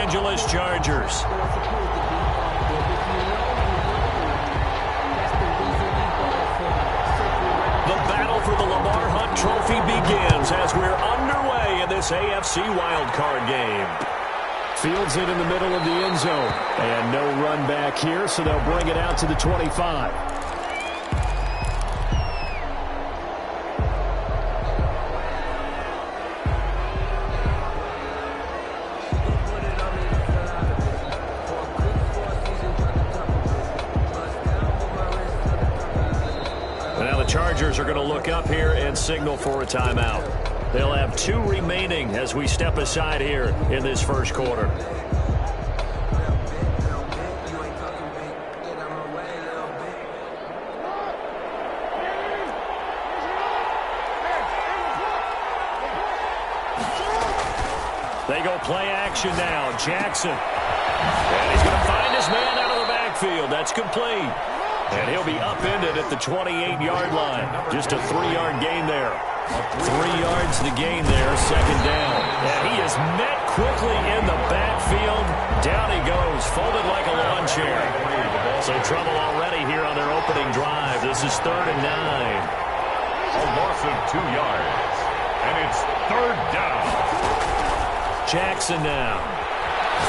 Angeles Chargers. The battle for the Lamar Hunt Trophy begins as we're underway in this AFC wildcard game. Fields it in the middle of the end zone. And no run back here, so they'll bring it out to the 25. Now the Chargers are going to look up here and signal for a timeout. They'll have 2 remaining as we step aside here in this first quarter. They go play action now. Jackson. And he's going to find his man out of the backfield. That's complete. And he'll be upended at the 28-yard line. Just a 3-yard gain there. 3 yards to gain there, second down. And he is met quickly in the backfield. Down he goes, folded like a lawn chair. So trouble already here on their opening drive. This is 3rd and 9. A loss of 2 yards. And it's 3rd down. Jackson now.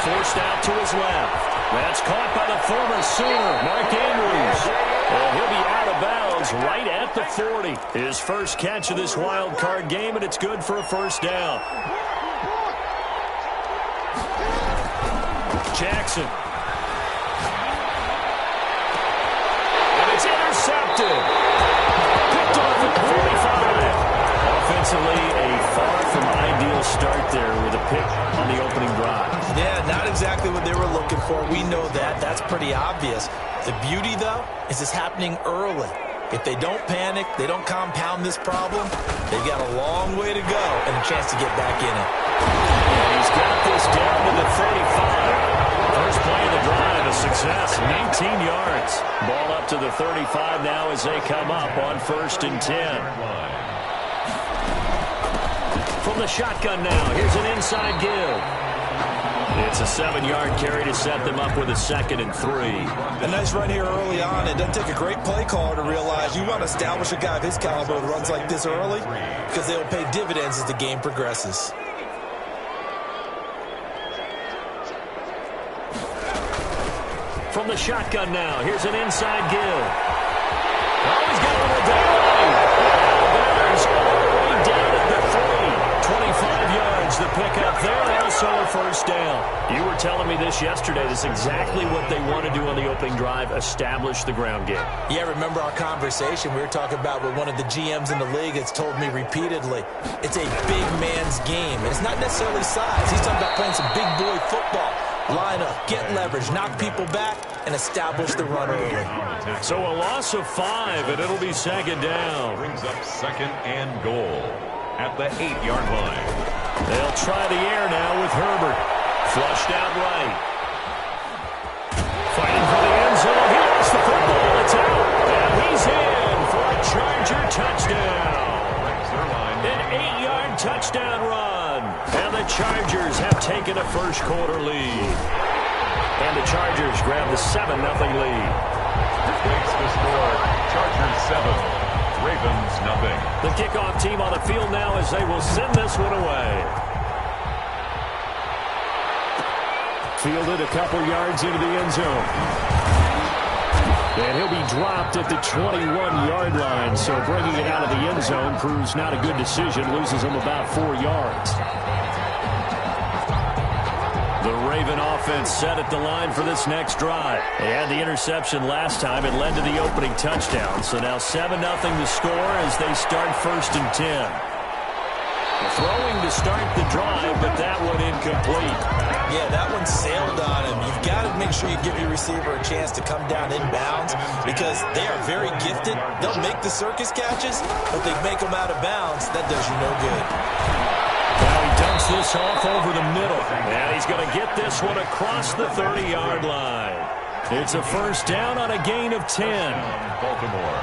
Forced out to his left. That's caught by the former Sooner, Mark Andrews. And he'll be out of bounds right at the 40. His first catch of this wild card game, and it's good for a first down. Jackson. And it's intercepted. Picked off at the 45. Offensively, a far from ideal start there with a pick on the opening drive. Yeah, not exactly what they were looking for. We know that. That's pretty obvious. The beauty, though, is it's happening early. If they don't panic, they don't compound this problem, they've got a long way to go and a chance to get back in it. And he's got this down to the 35. First play of the drive, a success, 19 yards. Ball up to the 35 now as they come up on 1st and 10. From the shotgun now, here's an inside give. It's a 7-yard carry to set them up with a 2nd and 3. A nice run here early on. It doesn't take a great play caller to realize you want to establish a guy of his caliber who runs like this early because they'll pay dividends as the game progresses. From the shotgun now, here's an inside give. Oh, he's got a little daylight. Bears already down at the 3. 25 yards the pickup there, also a first down. You were telling me this yesterday. This is exactly what they want to do on the opening drive, establish the ground game. Yeah, remember our conversation we were talking about with one of the GMs in the league that's told me repeatedly, it's a big man's game. And it's not necessarily size. He's talking about playing some big boy football. Line up, get leverage, knock people back, and establish the run early. So a loss of 5, and it'll be 2nd down. Brings up 2nd and goal at the 8-yard line. They'll try the air now with Herbert. Flushed out right. Fighting for the end zone. He lost the football. It's out. And he's in for a Charger touchdown. An 8-yard touchdown run. And the Chargers have taken a first quarter lead. And the Chargers grab the 7-0 lead. Makes the score Chargers 7. Ravens nothing. The kickoff team on the field now as they will send this one away. Fielded a couple yards into the end zone. And he'll be dropped at the 21-yard line. So bringing it out of the end zone proves not a good decision. Loses him about 4 yards. The Raven offense set at the line for this next drive. They had the interception last time. It led to the opening touchdown. So now 7-0 to score as they start 1st and 10. Throwing to start the drive, but that one incomplete. Yeah, that one sailed on him. You've got to make sure you give your receiver a chance to come down inbounds because they are very gifted. They'll make the circus catches, but they make them out of bounds. That does you no good. Now he dumps this off over the middle. And he's going to get this one across the 30-yard line. It's a first down on a gain of 10. Baltimore.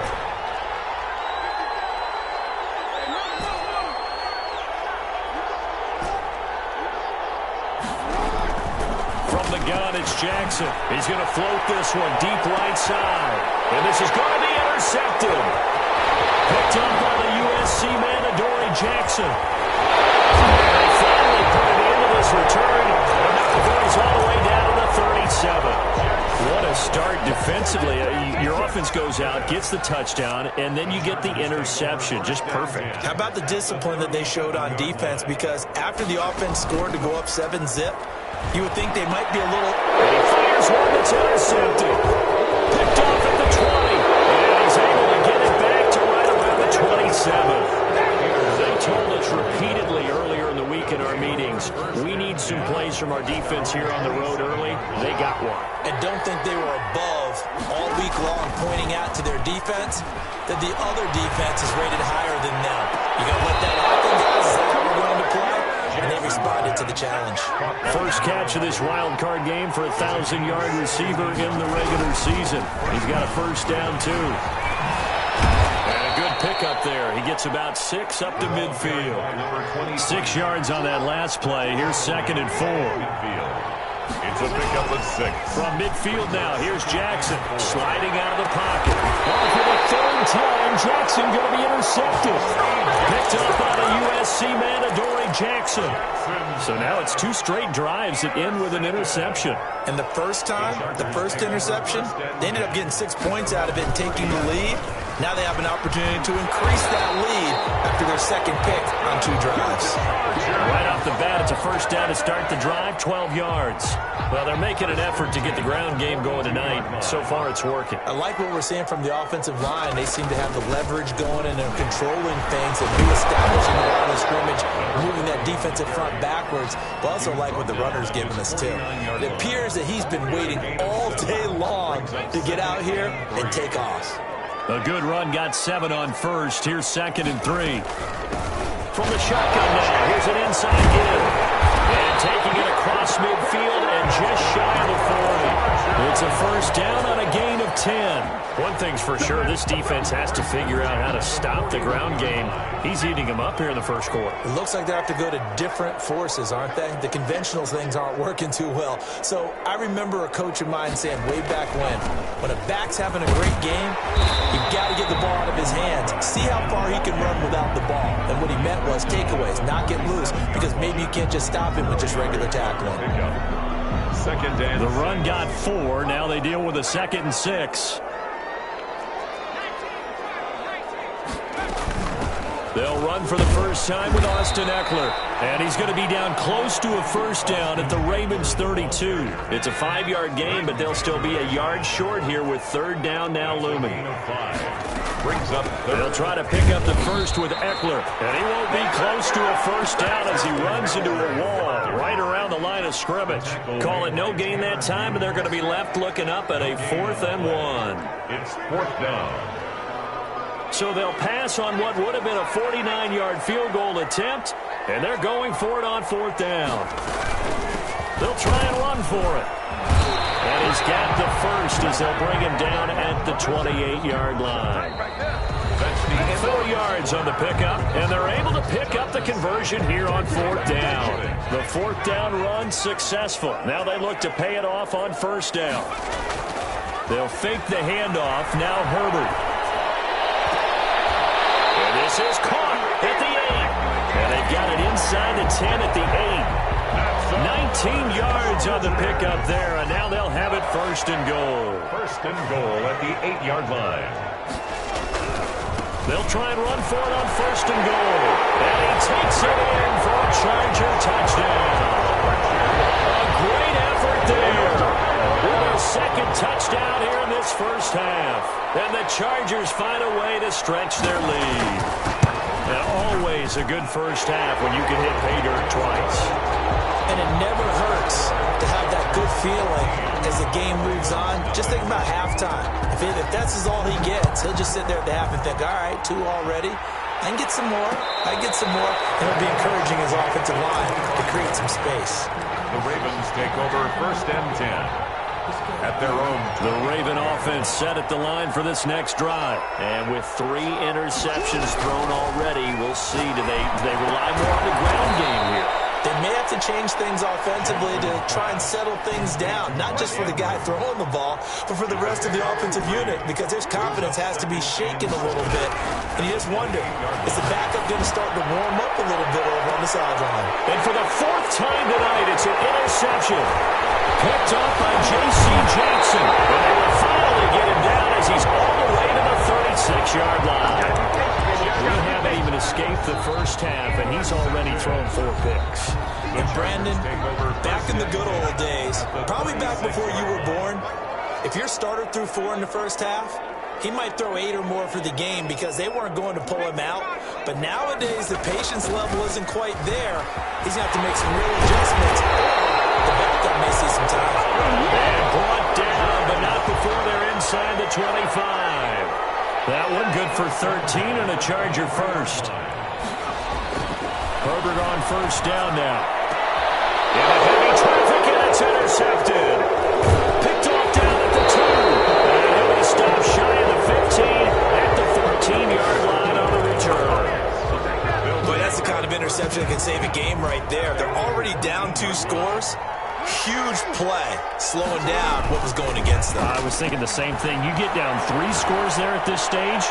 From the gun, it's Jackson. He's going to float this one deep right side. And this is going to be intercepted. Picked up by the USC man, Adoree Jackson. And they finally put it into this return. And now the boys all the way down to the 37. What a start defensively. Your offense goes out, gets the touchdown, and then you get the interception. Just perfect. How about the discipline that they showed on defense? Because after the offense scored to go up 7-zip, you would think they might be a little... And he fires one that's intercepted. Picked off at the 20. And he's able to get it back to right around the 27. They told us repeatedly earlier in the week in our meetings, we need some plays from our defense here on the road early. They got one. And don't think they were above all week long pointing out to their defense that the other defense is rated higher than them. You got to let that happen, guys. Is that how we're going to play? And they responded to the challenge. First catch of this wild card game for a 1,000-yard receiver in the regular season. He's got a first down, too. And a good pickup there. He gets about 6 up to midfield. 6 yards on that last play. Here's 2nd and 4. It's a pickup of 6. From midfield now, here's Jackson sliding out of the pocket. Oh, for the 3rd time, Jackson going to be intercepted. Picked up by the USC man, Adoree Jackson. So now it's 2 straight drives that end with an interception. And the first time, the first interception, they ended up getting 6 points out of it and taking the lead. Now they have an opportunity to increase that lead after their 2nd pick on 2 drives. Right off the bat, it's a first down to start the drive, 12 yards. Well, they're making an effort to get the ground game going tonight. So far, it's working. I like what we're seeing from the offensive line. They seem to have the leverage going, and they're controlling things and reestablishing the line of scrimmage, moving that defensive front backwards. But also like what the runner's giving us, too. It appears that he's been waiting all day long to get out here and take off. A good run, got 7 on first. Here's 2nd and 3. From the shotgun now, here's an inside give. And taking it across midfield and just shy of the 40. It's a first down on a gain of 10. One thing's for sure, this defense has to figure out how to stop the ground game. He's eating them up here in the first quarter. It looks like they have to go to different forces, aren't they? The conventional things aren't working too well. So I remember a coach of mine saying way back when a back's having a great game, you've got to get the ball out of his hands. See how far he can run without the ball. And what he meant was takeaways, not get loose, because maybe you can't just stop him with just regular tackling. 2nd and the run got 4. Now they deal with a 2nd and 6. They'll run for the first time with Austin Ekeler. And he's going to be down close to a first down at the Ravens 32. It's a 5-yard gain, but they'll still be a yard short here with 3rd down now looming. brings up third. They'll try to pick up the first with Ekeler. And he won't be close to a first down as he runs into a wall right around the line of scrimmage. Call it no gain that time, and they're going to be left looking up at a 4th and 1. It's 4th down. So they'll pass on what would have been a 49-yard field goal attempt, and they're going for it on 4th down. They'll try and run for it. And he's got the first as they'll bring him down at the 28-yard line. 4 yards on the pickup, and they're able to pick up the conversion here on 4th down. The 4th down run successful. Now they look to pay it off on 1st down. They'll fake the handoff. Now Herbert. And this is caught at the 8. And they've got it inside the 10 at the 8. 19 yards on the pickup there, and now they'll have it 1st and goal. 1st and goal at the 8-yard line. They'll try and run for it on 1st and goal. And he takes it in for a Charger touchdown. A great effort there. With their 2nd touchdown here in this first half. And the Chargers find a way to stretch their lead. And always a good first half when you can hit pay dirt twice. And it never hurts to have that good feeling as the game moves on. Just think about halftime. If that's all he gets, he'll just sit there at the half and think, all right, 2 already. I can get some more. I can get some more. And it'll be encouraging his offensive line to create some space. The Ravens take over 1st and 10. At their own. The Raven offense set at the line for this next drive. And with 3 interceptions thrown already, we'll see. Do they rely more on the ground game here? They may have to change things offensively to try and settle things down, not just for the guy throwing the ball, but for the rest of the offensive unit, because his confidence has to be shaken a little bit. And you just wonder, is the backup going to start to warm up a little bit over on the sideline? And for the 4th time tonight, it's an interception. Picked up by J.C. Jackson. And they will finally get him down as he's all the way to the 36-yard line. We haven't even escaped the first half, and he's already thrown 4 picks. And Brandon, back in the good old days, probably back before you were born, if your starter threw 4 in the first half, he might throw 8 or more for the game because they weren't going to pull him out. But nowadays, the patience level isn't quite there. He's going to have to make some real adjustments. The backup may see some time. And brought down, but not before they're inside the 25. That one good for 13 and a Charger first. Herbert on first down now. In a heavy traffic, and it's intercepted. Picked off down at the 2. And he'll be stopped shy of the 15 at the 14-yard line on the return. Boy, that's the kind of interception that can save a game right there. They're already down 2 scores. Huge play, slowing down what was going against them. I was thinking the same thing. You get down 3 scores there at this stage,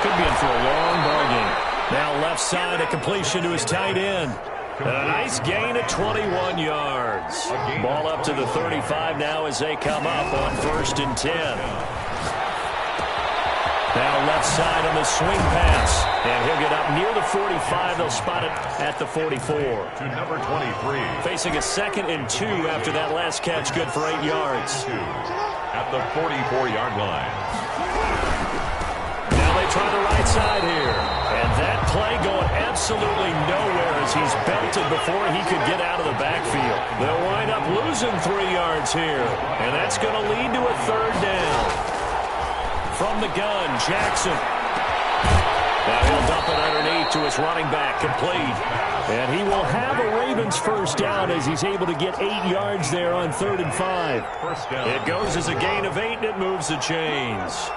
could be in for a long ball game. Now left side, a completion to his tight end. And a nice gain at 21 yards. Ball up to the 35 now as they come up on 1st and 10. Now left side on the swing pass. And he'll get up near the 45. They'll spot it at the 44. To number 23. Facing a 2nd and 2 after that last catch, good for 8 yards. At the 44-yard line. Now they try the right side here. And that play going absolutely nowhere as he's belted before he could get out of the backfield. They'll wind up losing 3 yards here. And that's going to lead to a 3rd down. From the gun, Jackson. Now he'll dump it underneath to his running back, complete. And he will have a Ravens first down as he's able to get 8 yards there on 3rd and 5. First down. It goes as a gain of 8, and it moves the chains.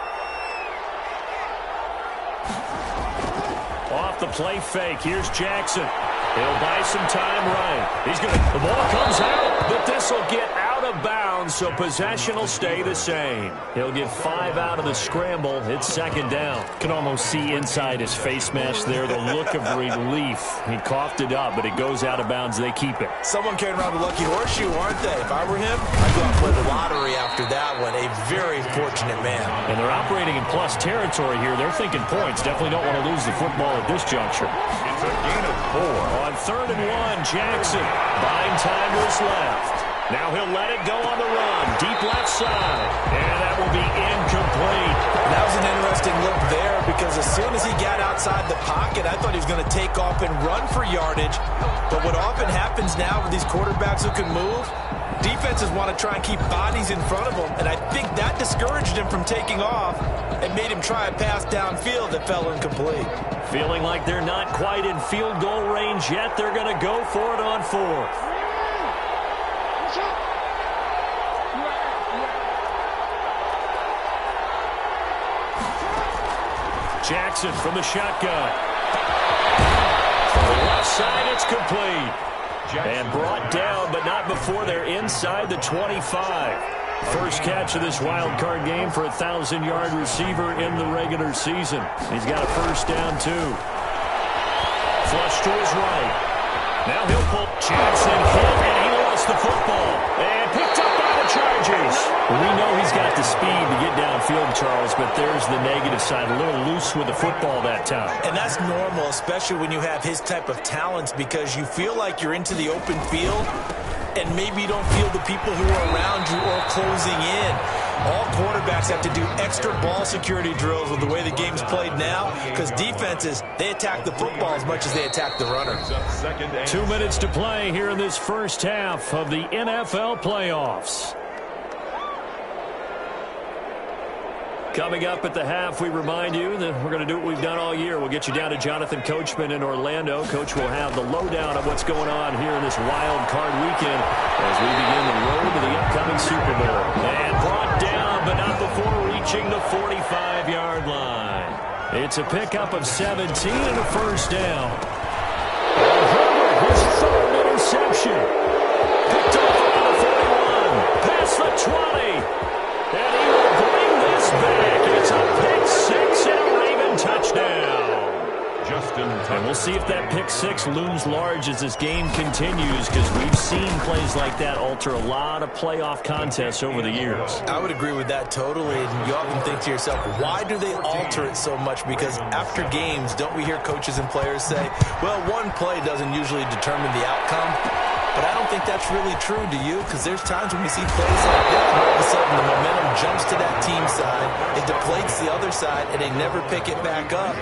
Off the play fake, here's Jackson. He'll buy some time right. The ball comes out, but this will get out of bounds, so possession will stay the same. He'll get 5 out of the scramble. It's 2nd down. Can almost see inside his face mask there the look of relief. He coughed it up, but it goes out of bounds. They keep it. Someone carrying around a lucky horseshoe, aren't they? If I were him, I'd go out and play the lottery after that one. A very fortunate man. And they're operating in plus territory here. They're thinking points. Definitely don't want to lose the football at this juncture. It's a gain of 4. On 3rd and 1, Jackson. Buying time to his left. Now he'll let it go on the run. Deep left side. And that will be incomplete. That was an interesting look there because as soon as he got outside the pocket, I thought he was going to take off and run for yardage. But what often happens now with these quarterbacks who can move, defenses want to try and keep bodies in front of them. And I think that discouraged him from taking off and made him try a pass downfield that fell incomplete. Feeling like they're not quite in field goal range yet, they're going to go for it on 4th. Jackson from the shotgun. From the left side, it's complete. And brought down, but not before they're inside the 25. First catch of this wild card game for a 1,000-yard receiver in the regular season. He's got a first down, too. Flush to his right. Now he'll pull Jackson hit, and he lost the football. And picked up by the Chargers. Well, we know he's got the speed to get downfield, Charles, but there's the negative side. A little loose with the football that time. And that's normal, especially when you have his type of talents, because you feel like you're into the open field, and maybe you don't feel the people who are around you or closing in. All quarterbacks have to do extra ball security drills with the way the game's played now, because defenses, they attack the football as much as they attack the runner. 2 minutes to play here in this first half of the NFL playoffs. Coming up at the half, we remind you that we're going to do what we've done all year. We'll get you down to Jonathan Coachman in Orlando. Coach will have the lowdown of what's going on here in this wild card weekend as we begin the road to the upcoming Super Bowl. And brought down, but not before reaching the 45-yard line. It's a pickup of 17 and a first down. And Herbert, his 3rd interception. action. Picked off around the 41. Past the 20. And he will bring this back. It's a pick six and a Raven touchdown. And we'll see if that pick six looms large as this game continues, because we've seen plays like that alter a lot of playoff contests over the years. I would agree with that totally. And you often think to yourself, why do they alter it so much? Because after games, don't we hear coaches and players say, well, one play doesn't usually determine the outcome? But I don't think that's really true, do you? Because there's times when we see plays like that, and all of a sudden the momentum jumps to that team side, it deflates the other side, and they never pick it back up.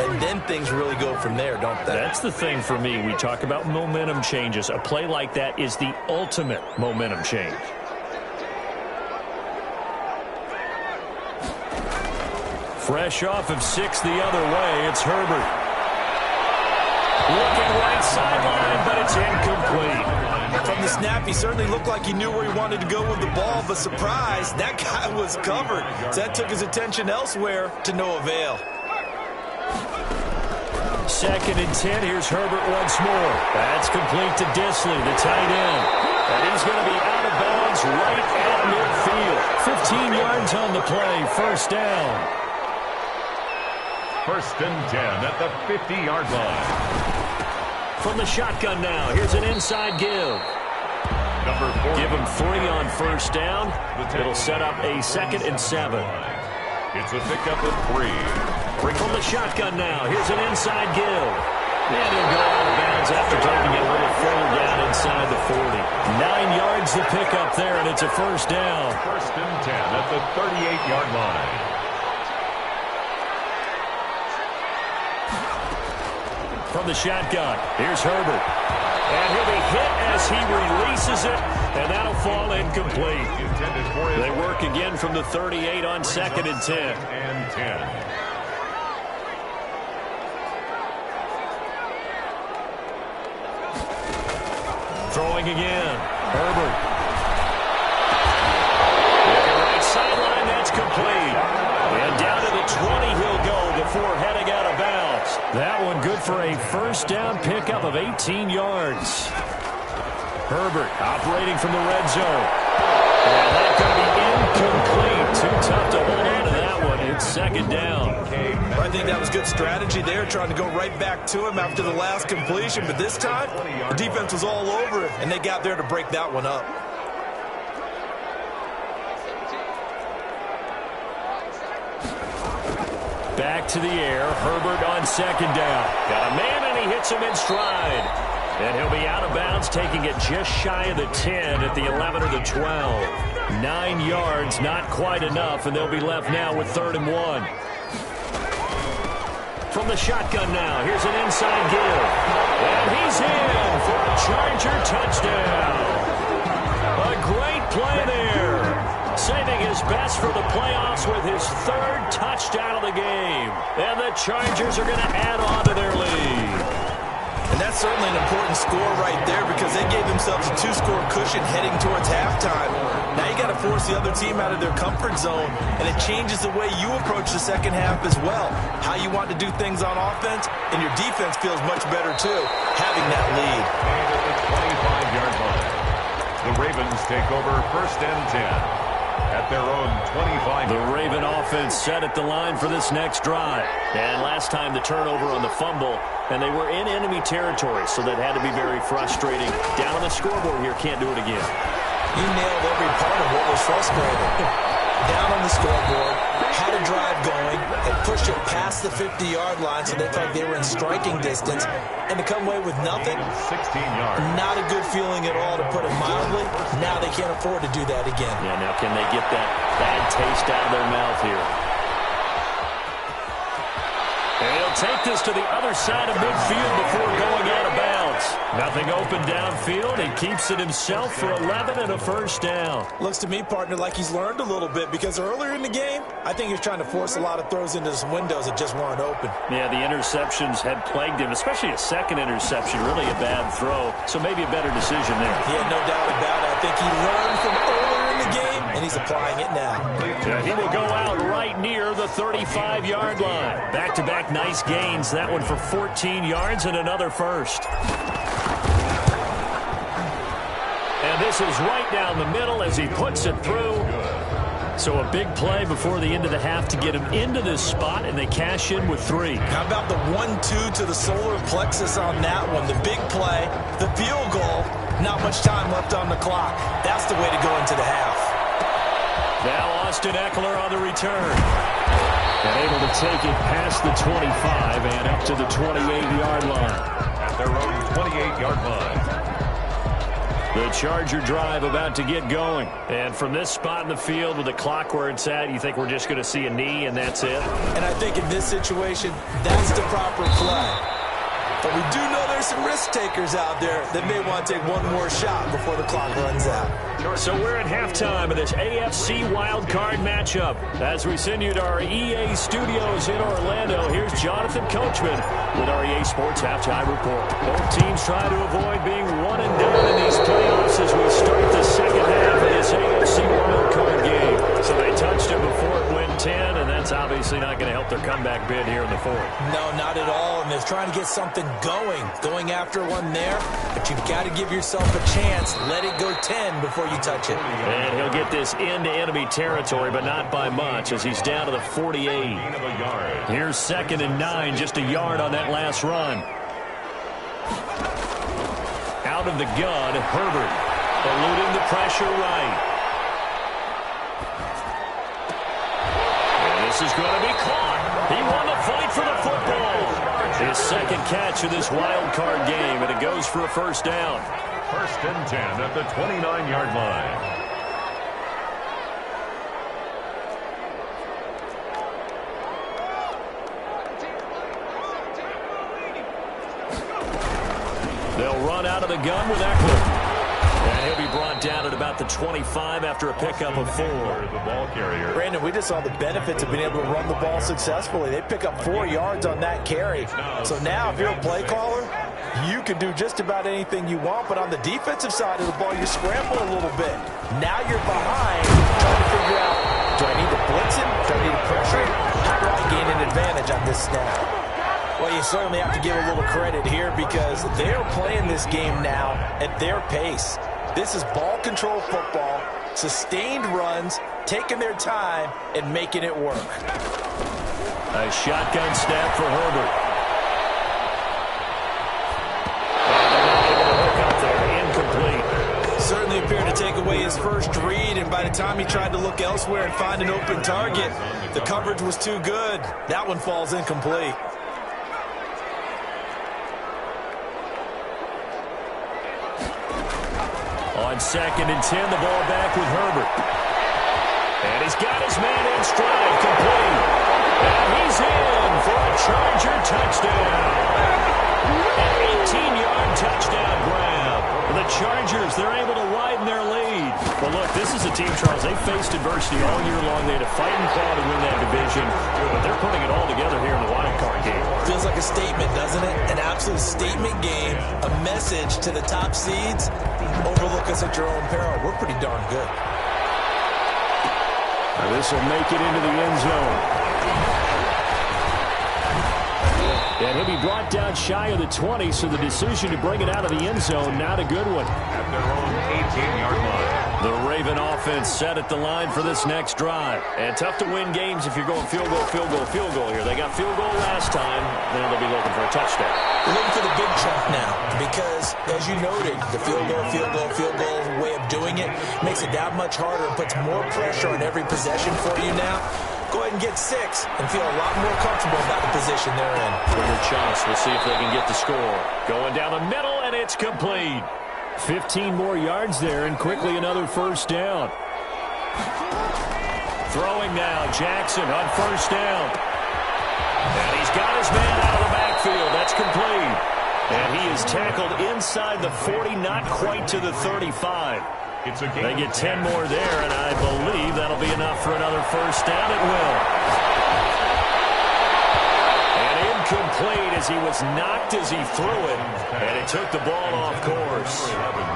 And then things really go from there, don't they? That's the thing for me. We talk about momentum changes. A play like that is the ultimate momentum change. Fresh off of 6 the other way, it's Herbert. Looking right sideline, but it's incomplete. From the snap, he certainly looked like he knew where he wanted to go with the ball, but surprise, that guy was covered. So that took his attention elsewhere to no avail. 2nd and 10, here's Herbert once more. That's complete to Dissly, the tight end. And he's going to be out of bounds right at midfield. 15 yards on the play, first down. 1st and 10 at the 50-yard line. From the shotgun now, here's an inside give. Number 4. Give him 3 on first down. It'll set up a 2nd and 7. It's a pickup of 3. From the shotgun now, here's an inside give. And he'll go out of bounds after taking it a little further down inside the 40. 9 yards to pick up there, and it's a first down. 1st and 10 at the 38-yard line. From the shotgun, here's Herbert. And he'll be hit as he releases it, and that'll fall incomplete. They work again from the 38 on 2nd and 10. And 10. Throwing again, Herbert. Looking right sideline, that's complete. And down to the 20 he'll go before heading out of bounds. That one good for a first down pickup of 18 yards. Herbert operating from the red zone. And that's going to be incomplete. Too tough to hold on to that one. It's 2nd down. I think that was good strategy there, trying to go right back to him after the last completion. But this time, the defense was all over it, and they got there to break that one up. Back to the air. Herbert on 2nd down. Got a man, and he hits him in stride. And he'll be out of bounds, taking it just shy of the 10 at the 11 or the 12. 9 yards, not quite enough, and they'll be left now with 3rd and 1. From the shotgun now, here's an inside give. And he's in for a Charger touchdown. A great play there. Saving his best for the playoffs with his 3rd touchdown of the game. And the Chargers are going to add on to their lead. And that's certainly an important score right there, because they gave themselves a 2-score cushion heading towards halftime. Now you got to force the other team out of their comfort zone, and it changes the way you approach the second half as well. How you want to do things on offense, and your defense feels much better too, having that lead. And at the 25-yard line, the Ravens take over 1st and 10. At their own 25. The Raven offense set at the line for this next drive. And last time the turnover on the fumble, and they were in enemy territory, so that had to be very frustrating. Down on the scoreboard here, can't do it again. You nailed every part of what was frustrating. Down on the scoreboard, had a drive going, and pushed it past the 50-yard line so they felt like they were in striking distance, and to come away with nothing, 16 yards. Not a good feeling at all, to put it mildly. Now they can't afford to do that again. Yeah, now can they get that bad taste out of their mouth here? And he'll take this to the other side of midfield before going out of bounds. Nothing open downfield. He keeps it himself for 11 and a first down. Looks to me, partner, like he's learned a little bit, because earlier in the game, I think he was trying to force a lot of throws into some windows that just weren't open. Yeah, the interceptions had plagued him, especially a 2nd interception. Really a bad throw, so maybe a better decision there. Yeah, no doubt about it. I think he learned from earlier in the game, and he's applying it now. Yeah, he will go out right near the 35-yard line. Back-to-back nice gains. That one for 14 yards and another first. And this is right down the middle as he puts it through. So a big play before the end of the half to get him into this spot, and they cash in with 3. How about the 1-2 to the solar plexus on that one? The big play, the field goal, not much time left on the clock. That's the way to go into the half. Now Austin Ekeler on the return. And able to take it past the 25 and up to the 28-yard line. At their own 28-yard line. The Charger drive about to get going. And from this spot in the field with the clock where it's at, you think we're just going to see a knee and that's it? And I think in this situation, that's the proper play. But we do know there's some risk takers out there that may want to take one more shot before the clock runs out. So we're at halftime of this AFC wildcard matchup. As we send you to our EA studios in Orlando, here's Jonathan Coachman with our EA Sports Halftime Report. Both teams try to avoid being one and done in these playoffs as we start the second half of this AFC wildcard game. So they touched it before it went 10, and that's obviously not going to help their comeback bid here in the fourth. No, not at all. And they're trying to get something going after one there. But you've got to give yourself a chance. Let it go 10 before you touch it. And he'll get this into enemy territory, but not by much as he's down to the 48. Here's 2nd and 9, just a yard on that last run. Out of the gun, Herbert eluding the pressure right. And this is going to be caught. He won the fight for the football. His second catch of this wild card game, and it goes for a first down. 1st and 10 at the 29-yard line. They'll run out of the gun with Ekeler. And he'll be brought down at about the 25 after a pickup of 4. The ball carrier. Brandon, we just saw the benefits of being able to run the ball successfully. They pick up 4 yards on that carry. So now if you're a play caller, you can do just about anything you want. But on the defensive side of the ball, you scramble a little bit. Now you're behind trying to figure out, do I need to blitz him? Do I need to pressure him? How do I gain an advantage on this snap? Well, you certainly have to give a little credit here because they're playing this game now at their pace. This is ball control football, sustained runs, taking their time, and making it work. A shotgun snap for Herbert. Up there, incomplete. Certainly appeared to take away his first read, and by the time he tried to look elsewhere and find an open target, the coverage was too good. That one falls incomplete. On 2nd and 10, the ball back with Herbert. And he's got his man in stride, complete. And he's in for a Charger touchdown. An 18-yard touchdown grab. The Chargers, they're able to widen their lead. But look, this is a team, Charles, they faced adversity all year long. They had a fighting claw to win that division. But they're putting it all together here in the wild card game. Feels like a statement, doesn't it? An absolute statement game, a message to the top seeds. Overlook us at your own peril. We're pretty darn good. Now this will make it into the end zone. And he'll be brought down shy of the 20, so the decision to bring it out of the end zone, not a good one. At their own 18-yard line. The Raven offense set at the line for this next drive. And tough to win games if you're going field goal, field goal, field goal here. They got field goal last time. Now they'll be looking for a touchdown. We're looking for the big chunk now because, as you noted, the field goal way of doing it makes it that much harder and puts more pressure on every possession for you now. Go ahead and get 6 and feel a lot more comfortable about the position they're in. Bigger chance. We'll see if they can get the score. Going down the middle, and it's complete. 15 more yards there, and quickly another first down. Throwing now, Jackson on first down. And he's got his man out of the backfield. That's complete. And he is tackled inside the 40, not quite to the 35. They get 10 more there, and I believe that'll be enough for another first down. It will. And incomplete as he was knocked as he threw it, and it took the ball off course.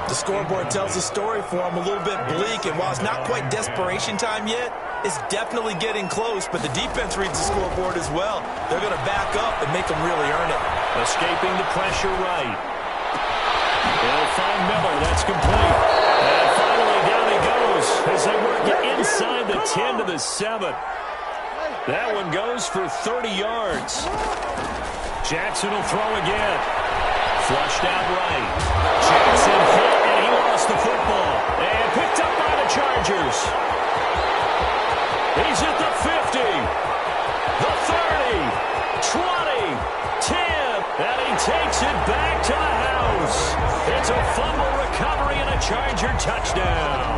The scoreboard tells the story for him, a little bit bleak, and while it's not quite desperation time yet, it's definitely getting close, but the defense reads the scoreboard as well. They're going to back up and make them really earn it. Escaping the pressure right. They'll find Miller. That's complete. Get inside the 10 to the 7. That one goes for 30 yards. Jackson will throw again. Flushed out right. Jackson hit, and he lost the football. And picked up by the Chargers. He's at the 50, the 30, 20, 10, and he takes it back to the house. It's a fumble recovery and a Charger touchdown.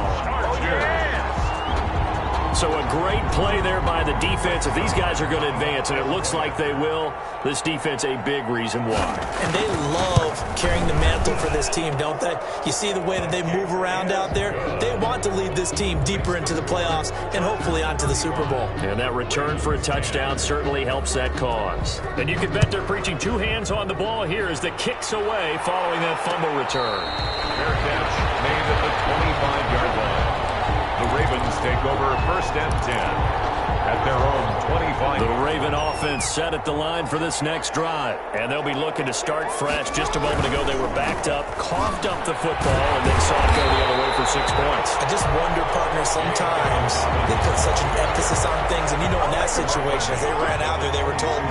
So a great play there by the defense. If these guys are going to advance, and it looks like they will, this defense a big reason why. And they love carrying the mantle for this team, don't they? You see the way that they move around out there? They want to lead this team deeper into the playoffs and hopefully onto the Super Bowl. And that return for a touchdown certainly helps that cause. And you can bet they're preaching two hands on the ball here as the kick's away following that fumble return. Fair catch made at the 25-yard line. The Ravens take over 1st and 10 at their own 25. The Raven offense set at the line for this next drive. And they'll be looking to start fresh. Just a moment ago, they were backed up, coughed up the football, and they saw it go the other way for 6 points. I just wonder, partner, sometimes they put such an emphasis on things. And you know, in that situation, as they ran out there, they were told,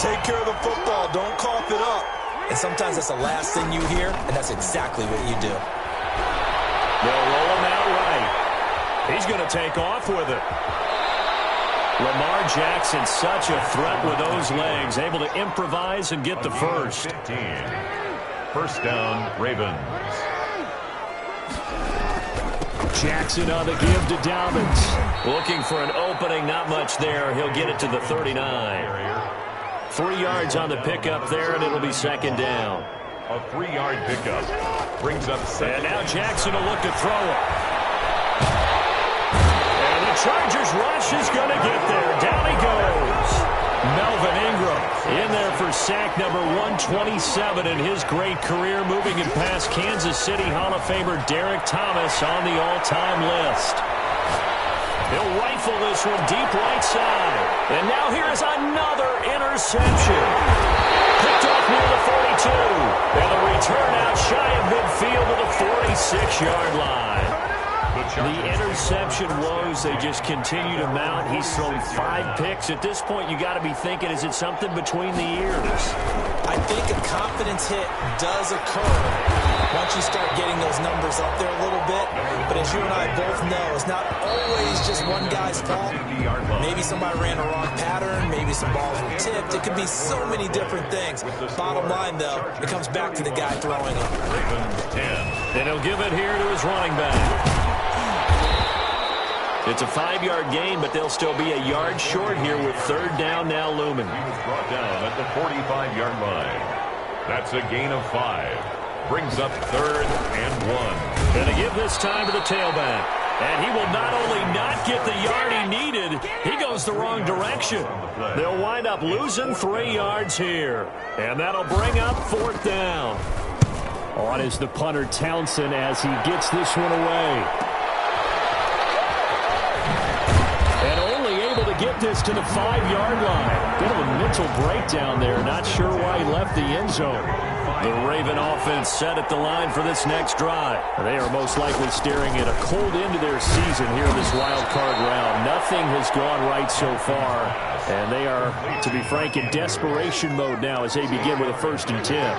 take care of the football, don't cough it up. And sometimes that's the last thing you hear, and that's exactly what you do. They'll roll him out right. He's going to take off with it. Lamar Jackson, such a threat with those legs, able to improvise and get the first. 15. First down, Ravens. Jackson on the give to Dobbins. Looking for an opening, not much there. He'll get it to the 39. 3 yards on the pickup there, and it'll be second down. A 3-yard pickup brings up second. And now Jackson will look to throw it. Chargers rush is going to get there. Down he goes. Melvin Ingram in there for sack number 127 in his great career, moving it past Kansas City Hall of Famer Derek Thomas on the all-time list. He'll rifle this one deep right side. And now here is another interception. Picked off near the 42. And the return out shy of midfield to the 46-yard line. The interception woes, they just continue to mount. He's thrown 5 picks. At this point, you got to be thinking, is it something between the ears? I think a confidence hit does occur once you start getting those numbers up there a little bit. But as you and I both know, it's not always just one guy's fault. Maybe somebody ran a wrong pattern. Maybe some balls were tipped. It could be so many different things. Bottom line, though, it comes back to the guy throwing it. And he'll give it here to his running back. It's a 5-yard gain, but they'll still be a yard short here with third down now looming. He was brought down at the 45-yard line. That's a gain of 5. Brings up 3rd and 1. Going to give this time to the tailback. And he will not only not get the yard he needed, he goes the wrong direction. They'll wind up losing 3 yards here. And that'll bring up 4th down. On is the punter Townsend as he gets this one away. Get this to the 5-yard line. Bit of a mental breakdown there. Not sure why he left the end zone. The Raven offense set at the line for this next drive. They are most likely staring at a cold end to their season here in this wild card round. Nothing has gone right so far. And they are, to be frank, in desperation mode now as they begin with a 1st and 10.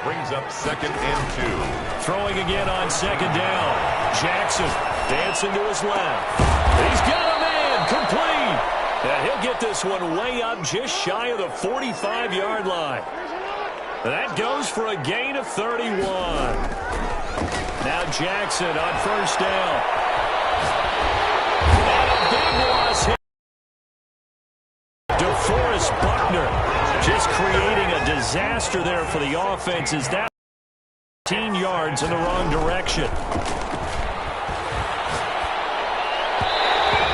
Brings up 2nd and 2. Throwing again on 2nd down. Jackson dancing to his left. He's got a man complete. And he'll get this one way up just shy of the 45-yard line. That goes for a gain of 31. Now Jackson on 1st down. And a big loss hit. DeForest Buckner just creating a disaster there for the offense as that 15 yards in the wrong direction.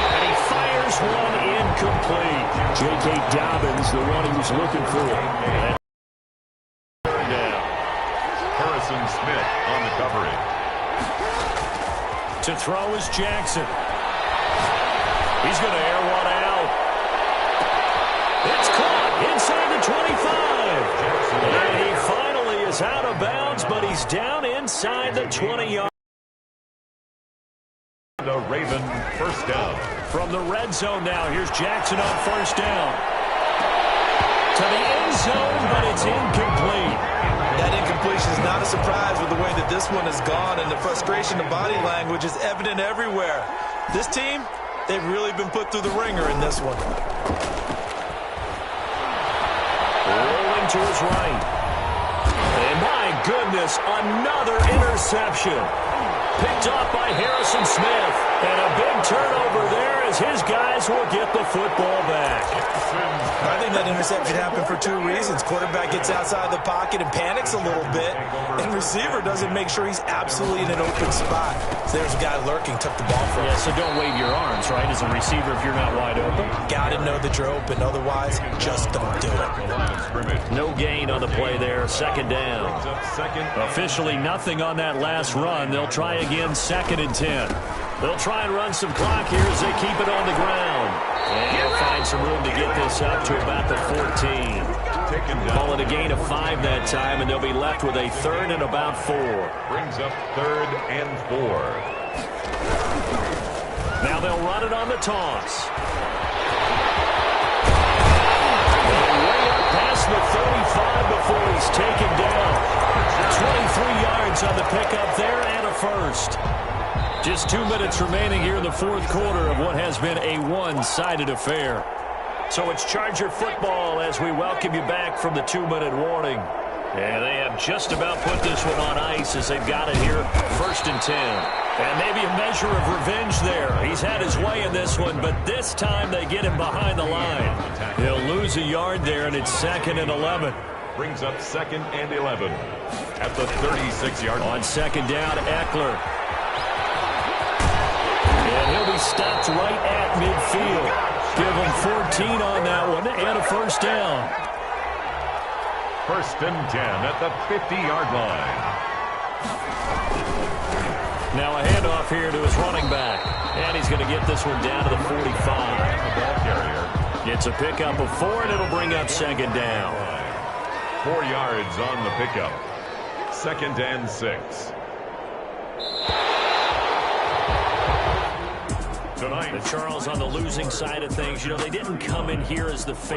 And he fires one incomplete. J.K. Dobbins, the one he was looking for. Harrison Smith on the coverage. To throw is Jackson. He's going to air one out. It's caught inside the 25. And he finally is out of bounds, but he's down inside the 20-yard. The Ravens first down. From the red zone now, here's Jackson on first down. To the end zone, but it's incomplete. That incompletion is not a surprise with the way that this one has gone, and the frustration of body language is evident everywhere. This team, they've really been put through the ringer in this one. Rolling to his right. And my goodness, another interception. Picked off by Harrison Smith. And a big turnover there as his guys will get the football back. I think that interception happened for two reasons. Quarterback gets outside the pocket and panics a little bit, and receiver doesn't make sure he's absolutely in an open spot. So there's a guy lurking, took the ball from him. Yeah, so don't wave your arms, right, as a receiver if you're not wide open. Got to know that you're open. Otherwise, just don't do it. No gain on the play there. Second down. Officially nothing on that last run. They'll try again, 2nd and 10. They'll try and run some clock here as they keep it on the ground. And he'll find some room to get this up to about the 14. Call it a gain of 5 that time, and they'll be left with a 3rd and about 4. Brings up 3rd and 4. Now they'll run it on the toss. Way up past the 35 before he's taken down. 23 yards on the pickup there and a first. Just 2 minutes remaining here in the fourth quarter of what has been a one-sided affair. So it's Charger football as we welcome you back from the 2-minute warning. And they have just about put this one on ice as they've got it here, 1st and 10. And maybe a measure of revenge there. He's had his way in this one, but this time they get him behind the line. He'll lose a yard there, and it's 2nd and 11. Brings up 2nd and 11 at the 36-yard line. On 2nd down, Eckler. And he'll be stopped right at midfield. Give him 14 on that one and a first down. 1st and 10 at the 50-yard line. Now a handoff here to his running back. And he's going to get this one down to the 45. The ball carrier. It's a pickup of 4, and it'll bring up 2nd down. 4 yards on the pickup. 2nd and 6. Tonight, The Charles on the losing side of things. You know, they didn't come in here as the favorite.